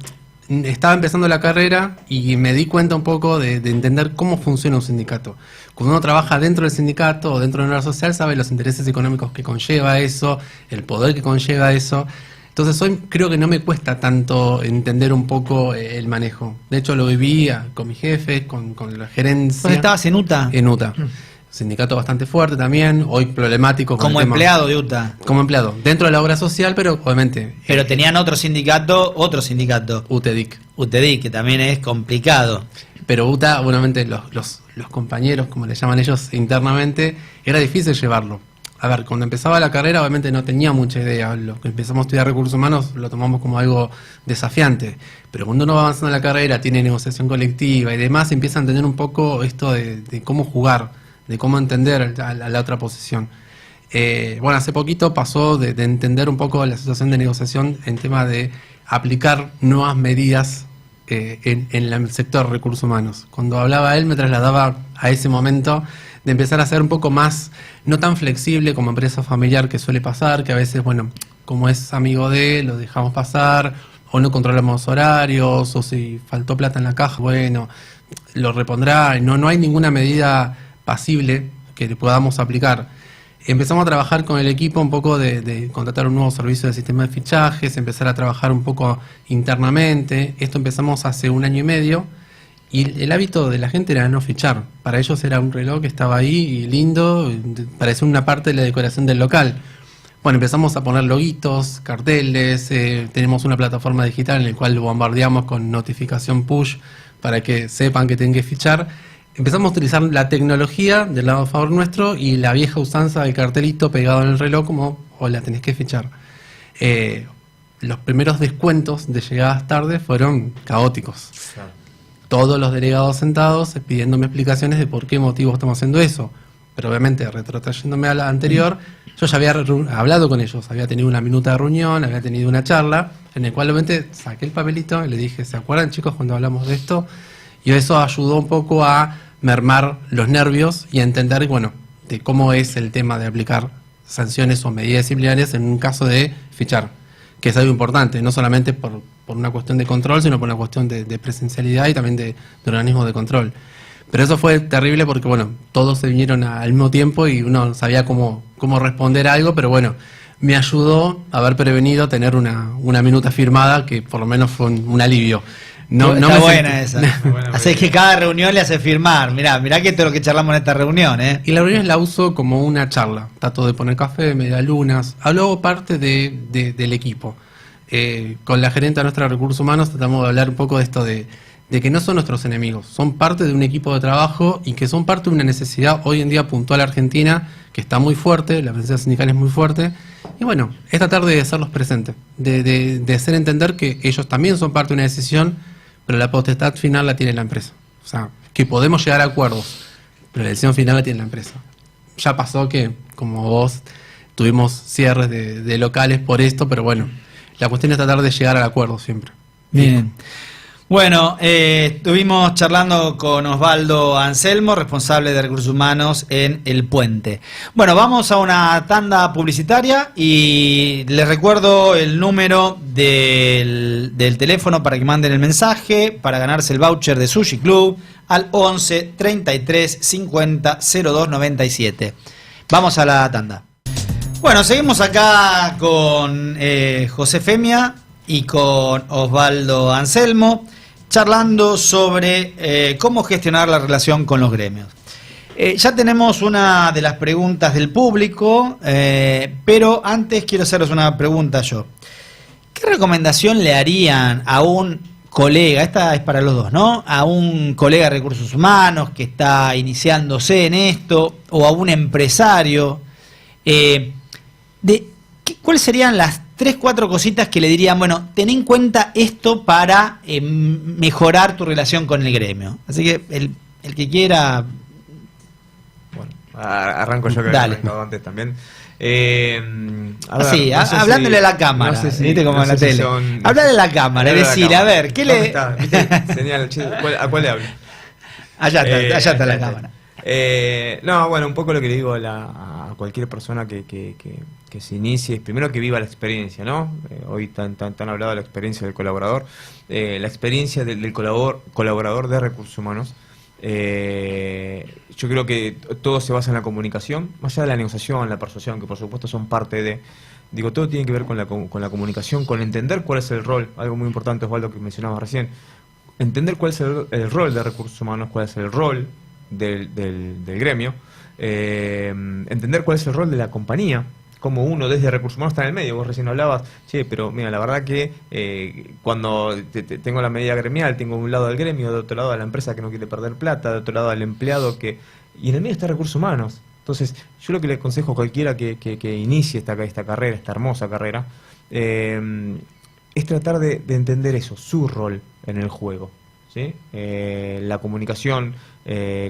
estaba empezando la carrera y me di cuenta un poco de entender cómo funciona un sindicato. Cuando uno trabaja dentro del sindicato o dentro de una obra social, sabe los intereses económicos que conlleva eso, el poder que conlleva eso. Entonces hoy creo que no me cuesta tanto entender un poco el manejo. De hecho lo viví con mi jefe, con la gerencia. ¿Dónde estabas, en UTA? En UTA. Sindicato bastante fuerte también, hoy problemático. Como empleado de UTA. Como empleado, dentro de la obra social, pero obviamente... Pero tenían otro sindicato. UTEDIC. UTEDIC, que también es complicado. Pero UTA, obviamente los compañeros, como le llaman ellos internamente, era difícil llevarlo. A ver, cuando empezaba la carrera obviamente no tenía mucha idea. Lo que empezamos a estudiar recursos humanos lo tomamos como algo desafiante. Pero cuando uno va avanzando en la carrera, tiene negociación colectiva y demás, empieza a entender un poco esto de cómo jugar, de cómo entender a la otra posición. Bueno, hace poquito pasó de entender un poco la situación de negociación en tema de aplicar nuevas medidas en el sector recursos humanos. Cuando hablaba él me trasladaba a ese momento de empezar a ser un poco más, no tan flexible como empresa familiar que suele pasar, que a veces, bueno, como es amigo de él, lo dejamos pasar, o no controlamos horarios, o si faltó plata en la caja, bueno, lo repondrá, no hay ninguna medida pasible que le podamos aplicar. Empezamos a trabajar con el equipo un poco de contratar un nuevo servicio de sistema de fichajes, empezar a trabajar un poco internamente. Esto empezamos hace 1 año y medio y el hábito de la gente era no fichar. Para ellos era un reloj que estaba ahí y lindo, parecía una parte de la decoración del local. Bueno, empezamos a poner loguitos, carteles, tenemos una plataforma digital en la cual lo bombardeamos con notificación push para que sepan que tienen que fichar. Empezamos a utilizar la tecnología del lado a favor nuestro y la vieja usanza del cartelito pegado en el reloj como, hola, tenés que fichar. Los primeros descuentos de llegadas tarde fueron caóticos. Claro. Todos los delegados sentados pidiéndome explicaciones de por qué motivo estamos haciendo eso. Pero obviamente, retrotrayéndome a la anterior, yo ya había hablado con ellos, había tenido una minuta de reunión, había tenido una charla, en el cual obviamente saqué el papelito y le dije, ¿se acuerdan, chicos, cuando hablamos de esto? Y eso ayudó un poco a mermar los nervios y a entender, bueno, de cómo es el tema de aplicar sanciones o medidas disciplinarias en un caso de fichar, que es algo importante, no solamente por una cuestión de control, sino por una cuestión de presencialidad y también de organismos de control. Pero eso fue terrible porque, bueno, todos se vinieron al mismo tiempo y uno sabía cómo responder a algo, pero bueno, me ayudó a haber prevenido tener una minuta firmada, que por lo menos fue un alivio. Está buena esa. Así que cada reunión le hace firmar. Mirá que esto es lo que charlamos en esta reunión, ¿eh? Y la reunión la uso como una charla. Trato de poner café, medialunas. Hablo parte del equipo. Con la gerente de nuestros recursos humanos tratamos de hablar un poco de esto de que no son nuestros enemigos. Son parte de un equipo de trabajo y que son parte de una necesidad hoy en día puntual argentina que está muy fuerte, la presencia sindical es muy fuerte. Y bueno, es tratar de hacerlos presentes, de hacer entender que ellos también son parte de una decisión, pero la potestad final la tiene la empresa. O sea, que podemos llegar a acuerdos, pero la decisión final la tiene la empresa. Ya pasó que, como vos, tuvimos cierres de locales por esto, pero bueno, la cuestión es tratar de llegar al acuerdo siempre. Bien. Bueno, estuvimos charlando con Osvaldo Anselmo, responsable de Recursos Humanos en El Puente. Bueno, vamos a una tanda publicitaria y les recuerdo el número del teléfono para que manden el mensaje, para ganarse el voucher de Sushi Club, al 11 33 50 02 97. Vamos a la tanda. Bueno, seguimos acá con José Femia y con Osvaldo Anselmo, charlando sobre cómo gestionar la relación con los gremios. Ya tenemos una de las preguntas del público, pero antes quiero haceros una pregunta yo. ¿Qué recomendación le harían a un colega, esta es para los dos, ¿no? A un colega de recursos humanos que está iniciándose en esto, o a un empresario, ¿cuáles serían las 3-4 cositas que le dirían, bueno, ten en cuenta esto para mejorar tu relación con el gremio? Así que el que quiera... Bueno, arranco yo que Dale. había arrancado antes también. Así, hablándole a la cámara, no sé si, ¿viste? Como no en la sé si tele. son- Hablarle a la cámara, Hablarle a la decirle, a cámara. ver, ¿qué ¿Dónde le...? está? ¿Viste? Señal, ¿a cuál le hablo? Allá está la cámara. No, bueno, un poco lo que le digo a cualquier persona que se inicie, es primero que viva la experiencia, ¿no? Hoy tan hablado de la experiencia del colaborador, la experiencia del colaborador de recursos humanos. Yo creo que todo se basa en la comunicación, más allá de la negociación, la persuasión, que por supuesto son parte de... Digo, todo tiene que ver con la comunicación, con entender cuál es el rol, algo muy importante, Osvaldo, que mencionabas recién, entender cuál es el rol de recursos humanos, cuál es el rol del gremio, entender cuál es el rol de la compañía, como uno desde recursos humanos está en el medio. Vos recién hablabas, che, pero mira, la verdad que cuando tengo la medida gremial, tengo un lado del gremio, de otro lado a la empresa que no quiere perder plata, de otro lado al empleado y en el medio está recursos humanos. Entonces, yo lo que le aconsejo a cualquiera que inicie esta carrera, esta hermosa carrera, es tratar de entender eso, su rol en el juego, ¿sí? La comunicación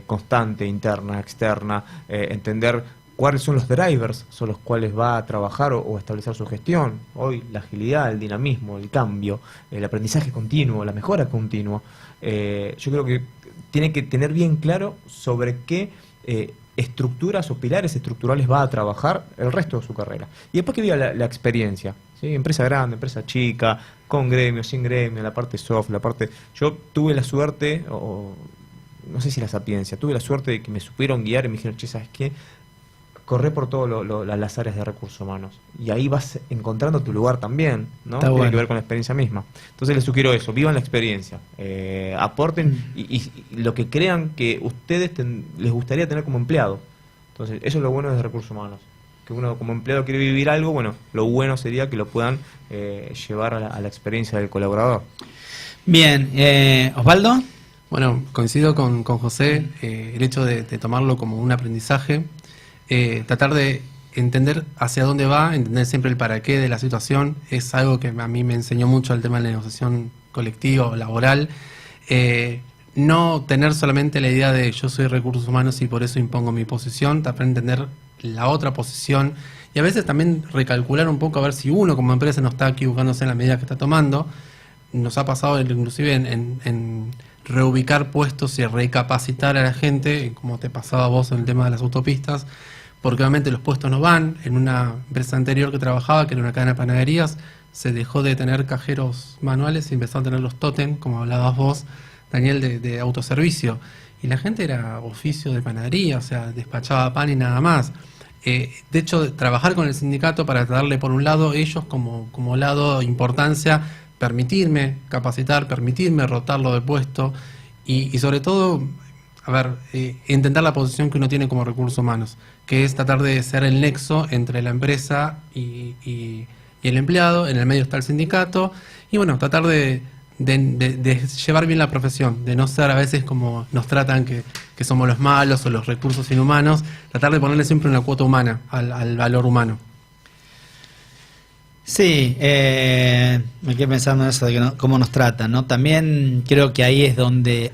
constante, interna, externa, entender cuáles son los drivers sobre los cuales va a trabajar o establecer su gestión. Hoy la agilidad, el dinamismo, el cambio, el aprendizaje continuo, la mejora continua. Yo creo que tiene que tener bien claro sobre qué estructuras o pilares estructurales va a trabajar el resto de su carrera. Y después que viva la experiencia, ¿sí? Empresa grande, empresa chica, con gremio, sin gremio, la parte soft, la parte... Yo tuve la suerte, o no sé si la sapiencia, tuve la suerte de que me supieron guiar y me dijeron, che, ¿sabes qué? Corré por todas las áreas de recursos humanos. Y ahí vas encontrando tu lugar también, ¿no? Está Tiene bueno. que ver con la experiencia misma. Entonces les sugiero eso, vivan la experiencia, aporten y lo que crean que ustedes les gustaría tener como empleado. Entonces, eso es lo bueno de recursos humanos. Que uno como empleado quiere vivir algo, bueno, lo bueno sería que lo puedan llevar a la experiencia del colaborador. Bien, Osvaldo. Bueno, coincido con José, el hecho de tomarlo como un aprendizaje, tratar de entender hacia dónde va, entender siempre el para qué de la situación, es algo que a mí me enseñó mucho el tema de la negociación colectiva o laboral. No tener solamente la idea de yo soy recursos humanos y por eso impongo mi posición, tratar de entender la otra posición y a veces también recalcular un poco a ver si uno como empresa no está equivocándose en la medida que está tomando. Nos ha pasado inclusive en reubicar puestos y recapacitar a la gente, como te pasaba a vos en el tema de las autopistas, porque obviamente los puestos no van. En una empresa anterior que trabajaba, que era una cadena de panaderías, se dejó de tener cajeros manuales y empezaron a tener los tótem, como hablabas vos, Daniel, de autoservicio. Y la gente era oficio de panadería, o sea, despachaba pan y nada más. De hecho, trabajar con el sindicato para darle, por un lado, ellos como lado importancia, permitirme capacitar, permitirme rotarlo de puesto y sobre todo, a ver, entender la posición que uno tiene como recursos humanos, que es tratar de ser el nexo entre la empresa y el empleado. En el medio está el sindicato y bueno, tratar de llevar bien la profesión, de no ser a veces como nos tratan que somos los malos o los recursos inhumanos, tratar de ponerle siempre una cuota humana al valor humano. Sí, me quedé pensando en eso de que cómo nos tratan, ¿no? También creo que ahí es donde,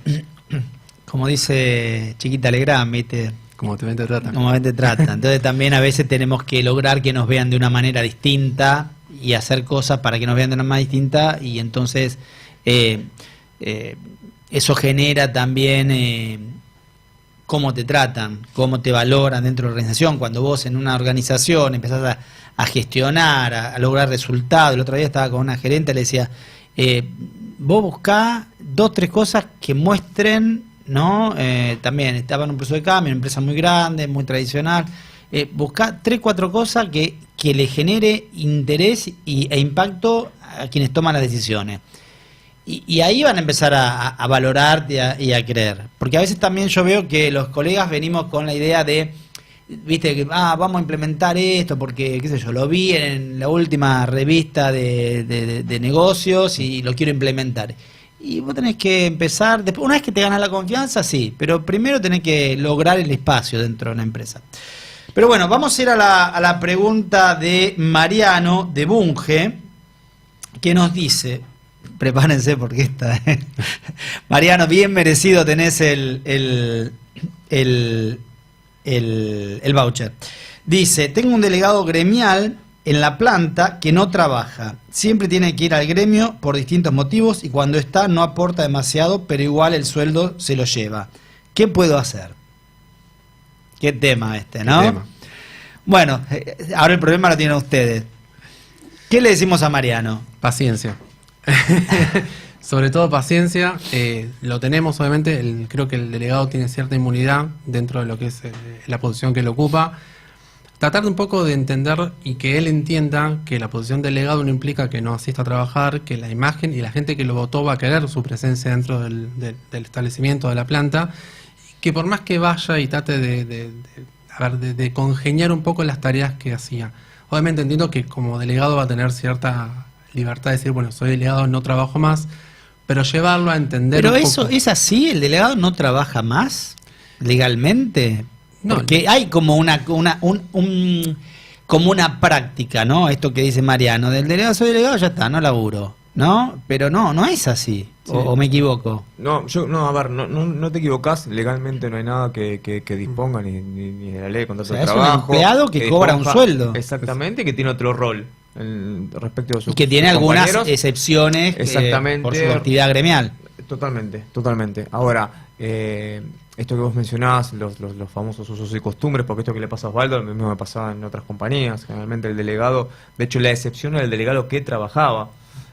como dice Chiquita Legrand, ¿viste? Como te ven, te tratan. Como te tratan. Entonces también a veces tenemos que lograr que nos vean de una manera distinta y hacer cosas para que nos vean de una manera distinta, y entonces eso genera también cómo te tratan, cómo te valoran dentro de la organización. Cuando vos en una organización empezás a gestionar, a lograr resultados. El otro día estaba con una gerente, le decía, vos buscá 2, 3 cosas que muestren, ¿no? También estaba en un proceso de cambio, una empresa muy grande, muy tradicional. Buscá 3, 4 cosas que le genere interés e impacto a quienes toman las decisiones. Y ahí van a empezar a valorarte y a creer. Porque a veces también yo veo que los colegas venimos con la idea de, viste, que vamos a implementar esto porque, qué sé yo, lo vi en la última revista de negocios y lo quiero implementar. Y vos tenés que empezar, después, una vez que te ganas la confianza, sí, pero primero tenés que lograr el espacio dentro de una empresa. Pero bueno, vamos a ir a la pregunta de Mariano de Bunge, que nos dice, prepárense porque esta... Mariano, bien merecido tenés el voucher. Dice, tengo un delegado gremial en la planta que no trabaja. Siempre tiene que ir al gremio por distintos motivos y cuando está no aporta demasiado, pero igual el sueldo se lo lleva. ¿Qué puedo hacer? Qué tema este, ¿no? ¿Qué tema? Bueno, ahora el problema lo tienen ustedes. ¿Qué le decimos a Mariano? Paciencia. Sobre todo paciencia. Lo tenemos, obviamente. Creo que el delegado tiene cierta inmunidad dentro de lo que es la posición que él ocupa. Tratar de un poco de entender y que él entienda que la posición de delegado no implica que no asista a trabajar, que la imagen y la gente que lo votó va a querer su presencia dentro del establecimiento, de la planta, que por más que vaya y trate de congeniar un poco las tareas que hacía. Obviamente entiendo que como delegado va a tener cierta libertad de decir, bueno, soy delegado, no trabajo más, pero llevarlo a entender. Pero un eso poco. es así, el delegado no trabaja más legalmente. No, Porque hay como como una práctica, ¿no? Esto que dice Mariano, del delegado soy delegado, ya está, no laburo, ¿no? Pero no es así, Sí. o me equivoco. No, a ver, no te equivocás, legalmente no hay nada que disponga ni de la ley de contrato O sea, de es un trabajo. empleado que cobra un disponga- sueldo. Exactamente, que tiene otro rol respecto a Y que tiene sus algunas compañeros. excepciones Exactamente. por su actividad gremial. Totalmente. Ahora, esto que vos mencionás, los famosos usos y costumbres, porque esto que le pasa a Osvaldo, lo mismo me pasaba en otras compañías, generalmente el delegado, de hecho la excepción era el delegado que trabajaba.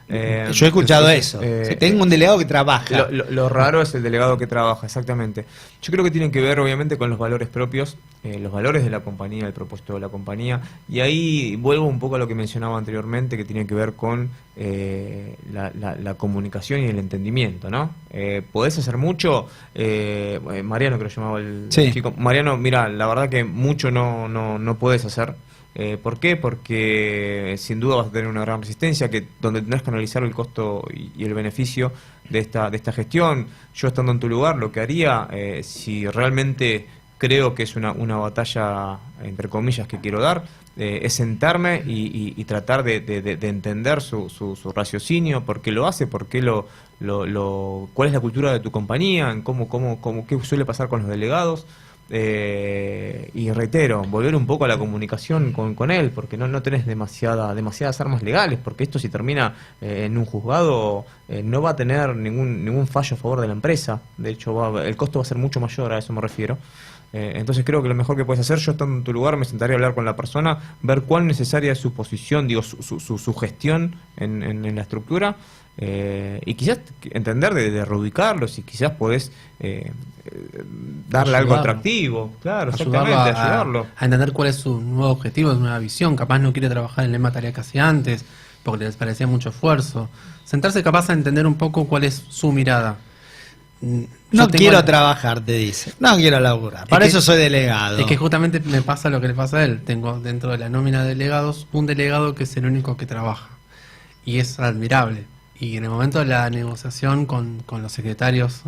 Yo he escuchado entonces, eso. Si tengo un delegado que trabaja. Lo raro es el delegado que trabaja, exactamente. Yo creo que tienen que ver, obviamente, con los valores propios, los valores de la compañía, el propósito de la compañía. Y ahí vuelvo un poco a lo que mencionaba anteriormente, que tiene que ver con la comunicación y el entendimiento, ¿no? ¿Podés hacer mucho? Mariano, que lo llamaba el Sí. chico. Mariano, mira, la verdad que mucho no podés hacer. ¿Por qué? Porque sin duda vas a tener una gran resistencia, donde tendrás que analizar el costo y el beneficio de esta gestión. Yo estando en tu lugar, lo que haría, si realmente creo que es una batalla, entre comillas, que quiero dar, es sentarme y tratar de entender su raciocinio, por qué lo hace, por qué cuál es la cultura de tu compañía, en qué suele pasar con los delegados. Y reitero, volver un poco a la comunicación con él, porque no tenés demasiadas armas legales, porque esto si termina en un juzgado no va a tener ningún fallo a favor de la empresa. De hecho el costo va a ser mucho mayor, a eso me refiero. Entonces creo que lo mejor que puedes hacer, yo estando en tu lugar me sentaría a hablar con la persona, ver cuán necesaria es su posición, su gestión en la estructura, y quizás entender de reubicarlos, y quizás podés darle algo Ayudarlo. atractivo, claro, Ayudarlo exactamente, ayudarlo. a entender cuál es su nuevo objetivo, su nueva visión. Capaz no quiere trabajar en la misma tarea que hacía antes, porque les parecía mucho esfuerzo. Sentarse capaz a entender un poco cuál es su mirada. No quiero trabajar, te dice. No quiero laburar. Para eso soy delegado. Es que justamente me pasa lo que le pasa a él. Tengo dentro de la nómina de delegados un delegado que es el único que trabaja. Y es admirable. Y en el momento de la negociación con los secretarios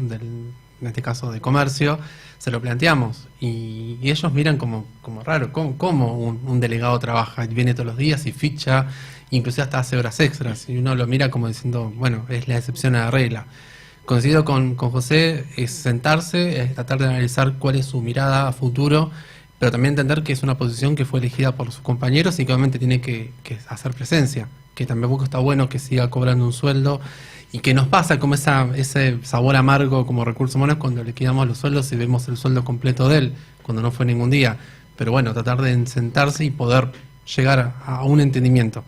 en este caso de comercio, se lo planteamos y ellos miran como raro, ¿cómo un delegado trabaja? Viene todos los días y ficha, inclusive hasta hace horas extras, y uno lo mira como diciendo, bueno, es la excepción a la regla. Coincido con José, es sentarse, es tratar de analizar cuál es su mirada a futuro, pero también entender que es una posición que fue elegida por sus compañeros y que obviamente tiene que hacer presencia, que tampoco está bueno que siga cobrando un sueldo y que nos pasa como ese sabor amargo como recursos humanos cuando liquidamos los sueldos y vemos el sueldo completo de él, cuando no fue ningún día. Pero bueno, tratar de sentarse y poder llegar a un entendimiento.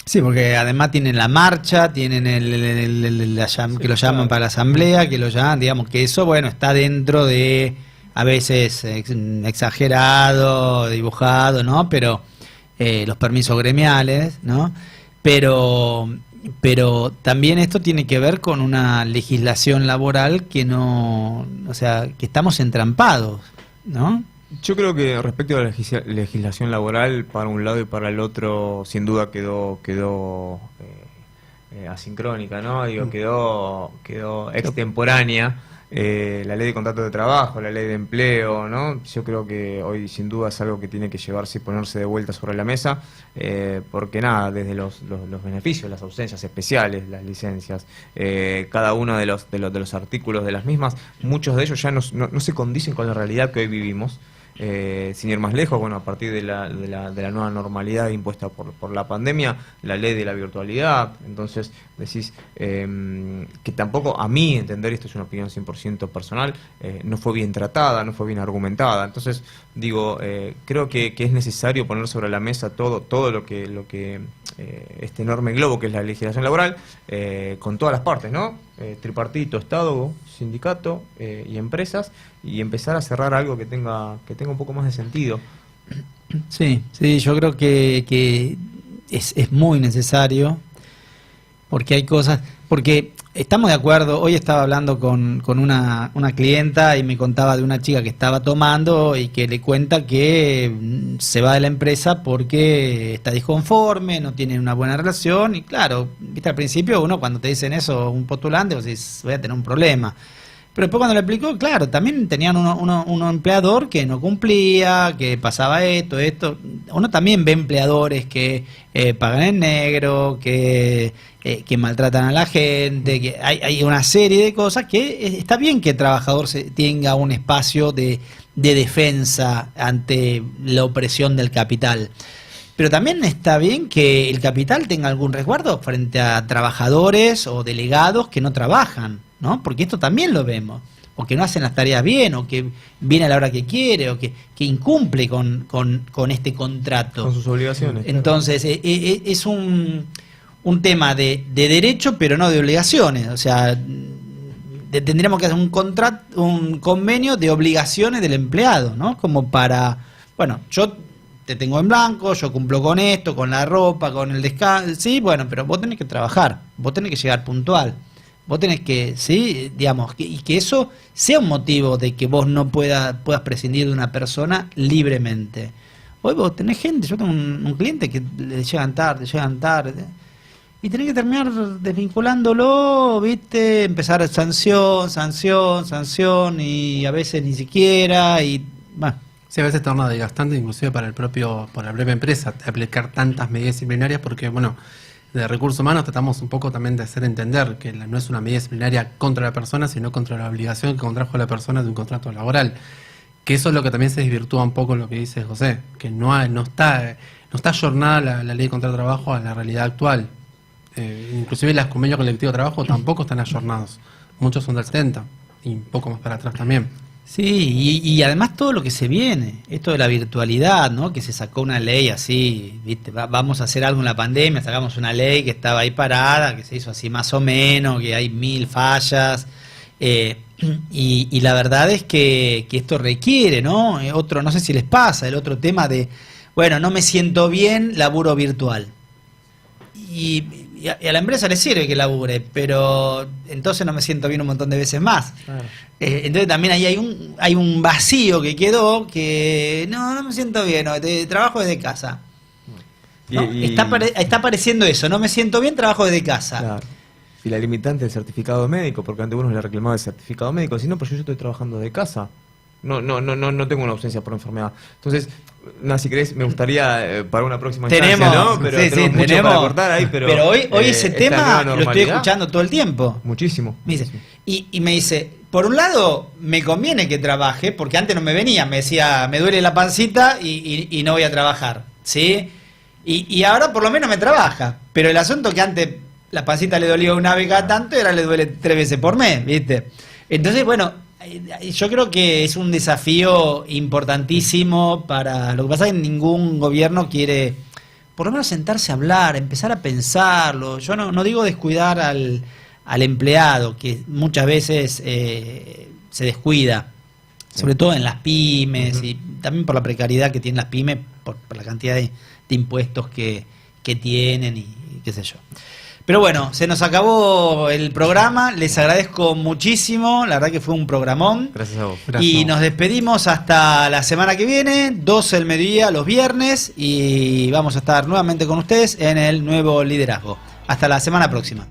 Sí, porque además tienen la marcha, tienen que lo llaman para la asamblea, que lo llaman, digamos que eso, bueno, está dentro de, a veces exagerado, dibujado, ¿no? Pero los permisos gremiales, ¿no? Pero también esto tiene que ver con una legislación laboral que no, o sea, que estamos entrampados, ¿no? Yo creo que respecto a la legislación laboral, para un lado y para el otro, sin duda quedó asincrónica, ¿no? Digo, quedó extemporánea. La ley de contrato de trabajo, la ley de empleo, ¿no? Yo creo que hoy sin duda es algo que tiene que llevarse y ponerse de vuelta sobre la mesa, porque nada, desde los beneficios, las ausencias especiales, las licencias, cada uno de los artículos de las mismas, muchos de ellos ya no se condicen con la realidad que hoy vivimos. Sin ir más lejos, bueno, a partir de la nueva normalidad impuesta por la pandemia, la ley de la virtualidad, entonces decís que tampoco, a mí entender, esto es una opinión 100% personal, no fue bien tratada, no fue bien argumentada, entonces digo, creo que es necesario poner sobre la mesa todo lo que este enorme globo que es la legislación laboral, con todas las partes, ¿no? Tripartito, Estado, sindicato y empresas, y empezar a cerrar algo que tenga un poco más de sentido. Sí, yo creo que es muy necesario, porque hay cosas, porque estamos de acuerdo. Hoy estaba hablando con una clienta y me contaba de una chica que estaba tomando y que le cuenta que se va de la empresa porque está disconforme, no tiene una buena relación, y claro, viste, al principio uno cuando te dicen eso, un postulante, vos decís, voy a tener un problema. Pero después cuando le explicó, claro, también tenían un empleador que no cumplía, que pasaba esto. Uno también ve empleadores que pagan en negro, que maltratan a la gente, que hay una serie de cosas que está bien que el trabajador tenga un espacio de defensa ante la opresión del capital. Pero también está bien que el capital tenga algún resguardo frente a trabajadores o delegados que no trabajan, ¿no? Porque esto también lo vemos, o que no hacen las tareas bien, o que viene a la hora que quiere, o que incumple con este contrato. Con sus obligaciones. Entonces, es un tema de derecho, pero no de obligaciones. O sea, tendríamos que hacer un convenio de obligaciones del empleado, ¿no? Como para, bueno, yo te tengo en blanco, yo cumplo con esto, con la ropa, con el descanso, sí, bueno, pero vos tenés que trabajar, vos tenés que llegar puntual. Vos tenés que, sí, digamos, y que eso sea un motivo de que vos no puedas prescindir de una persona libremente. Hoy vos tenés gente, yo tengo un cliente que le llegan tarde, y tenés que terminar desvinculándolo, ¿viste? Empezar sanción, y a veces ni siquiera, y bueno. Sí, a veces torna desgastante, inclusive por la propia empresa, aplicar tantas medidas disciplinarias, porque, bueno, de recursos humanos tratamos un poco también de hacer entender que no es una medida disciplinaria contra la persona, sino contra la obligación que contrajo la persona de un contrato laboral. Que eso es lo que también se desvirtúa un poco en lo que dice José, que no está ayornada la ley de contrato de trabajo a la realidad actual. Inclusive los convenios colectivos de trabajo tampoco están ayornados. Muchos son del 70 y un poco más para atrás también. Sí, y además todo lo que se viene, esto de la virtualidad, ¿no? Que se sacó una ley así, ¿viste? Vamos a hacer algo en la pandemia, sacamos una ley que estaba ahí parada, que se hizo así más o menos, que hay 1000 fallas, y la verdad es que esto requiere, ¿no? No sé si les pasa, el otro tema de, bueno, no me siento bien, laburo virtual. Y a la empresa le sirve que labure, pero entonces no me siento bien un montón de veces más. Claro. Entonces también ahí hay un vacío que quedó, que no me siento bien, trabajo desde casa. ¿No? Está apareciendo eso, no me siento bien, trabajo desde casa. Claro. y la limitante del certificado médico, porque ante uno le reclamaba el certificado médico, si no, pues yo estoy trabajando de casa. No tengo una ausencia por enfermedad. Entonces, nada, si querés, me gustaría para una próxima instancia, ¿no? Pero sí, tenemos mucho para cortar ahí, pero hoy ese esta tema nueva lo estoy normalidad, escuchando todo el tiempo. muchísimo. Me dice, y me dice, por un lado, me conviene que trabaje, porque antes no me venía, me decía, me duele la pancita y no voy a trabajar, ¿sí? Y ahora por lo menos me trabaja, pero el asunto que antes la pancita le dolía una vez cada tanto y ahora le duele 3 veces por mes, ¿viste? Entonces, bueno, yo creo que es un desafío importantísimo para... Lo que pasa es que ningún gobierno quiere, por lo menos, sentarse a hablar, empezar a pensarlo. Yo no digo descuidar al empleado, que muchas veces se descuida, sobre todo en las pymes, y también por la precariedad que tienen las pymes, por la cantidad de impuestos que tienen y qué sé yo. Pero bueno, se nos acabó el programa, les agradezco muchísimo, la verdad que fue un programón. Gracias a vos. Y nos despedimos hasta la semana que viene, 12 del mediodía los viernes, y vamos a estar nuevamente con ustedes en el nuevo liderazgo. Hasta la semana próxima.